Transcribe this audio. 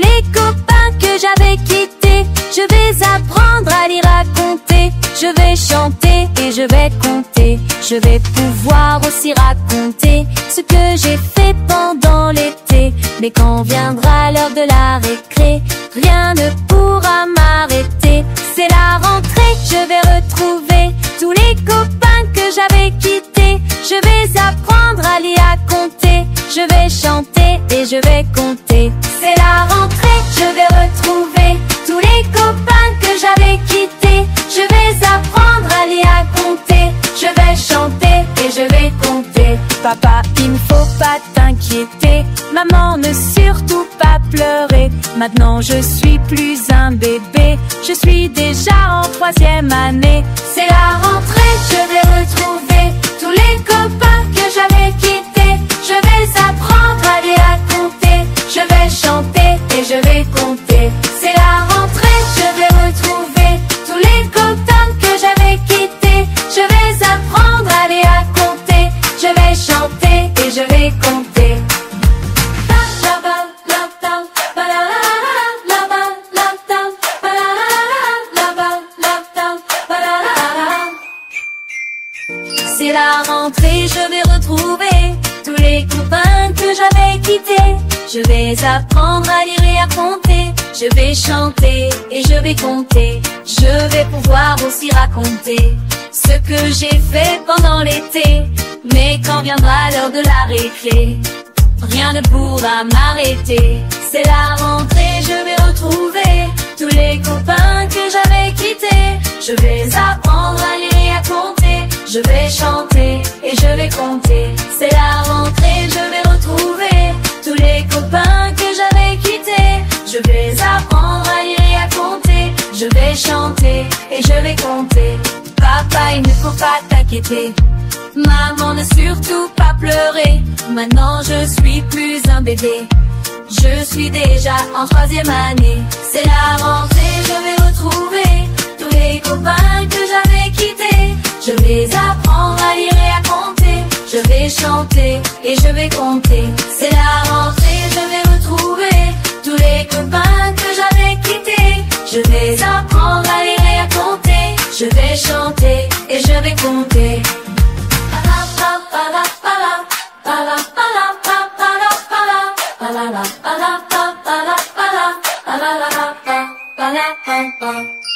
les copains que j'avais quittés. Je vais apprendre à les raconter. Je vais chanter et je vais compter. Je vais pouvoir aussi raconter ce que j'ai fait pendant l'été. Mais quand viendra l'heure de la récré, rien ne pourra m'arrêter. C'est la rentrée, je vais retrouver tous les copains que j'avais quittés. Je vais apprendre à les raconter. Je vais chanter et je vais compter. C'est la rentrée, je vais retrouver tous les copains que j'avais quittés. Je vais apprendre à les raconter. Je vais chanter et je vais compter. Papa, il ne faut pas t'inquiéter. Maman, ne surtout pas pleurer. Maintenant je suis plus un bébé. Je suis déjà en 3e année. C'est la rentrée, je vais retrouver tous les copains que j'avais quittés. Je vais apprendre à les raconter. Je vais chanter et je vais compter. C'est la rentrée, je vais retrouver tous les copains que j'avais quittés. Je vais apprendre à les raconter. Je vais chanter et je vais compter. C'est la rentrée, je vais retrouver tous les copains que j'avais quittés. Je vais apprendre à lire et à compter. Je vais chanter et je vais compter. Je vais pouvoir aussi raconter ce que j'ai fait pendant l'été. Mais quand viendra l'heure de la récré, rien ne pourra m'arrêter. C'est la rentrée, je vais retrouver tous les copains que j'avais quittés. Je vais apprendre à lire et à compter. Je vais chanter et je vais compter. C'est la rentrée, je vais retrouver tous les copains que j'avais quittés. Je vais apprendre à lire et à compter. Je vais chanter et je vais compter. Papa, il ne faut pas t'inquiéter. Maman, ne surtout pas pleurer. Maintenant je suis plus un bébé. Je suis déjà en 3e année. C'est la rentrée, je vais retrouver tous les copains que j'avais quittés. Je vais apprendre à lire et à compter. Je vais chanter et je vais compter. C'est la rentrée, je vais retrouver tous les copains que j'avais quittés. Je vais apprendre à lire et à compter. Je vais chanter et je vais compter. Ba la ba ba ba ba ba ba ba ba ba ba ba ba ba ba ba ba ba ba.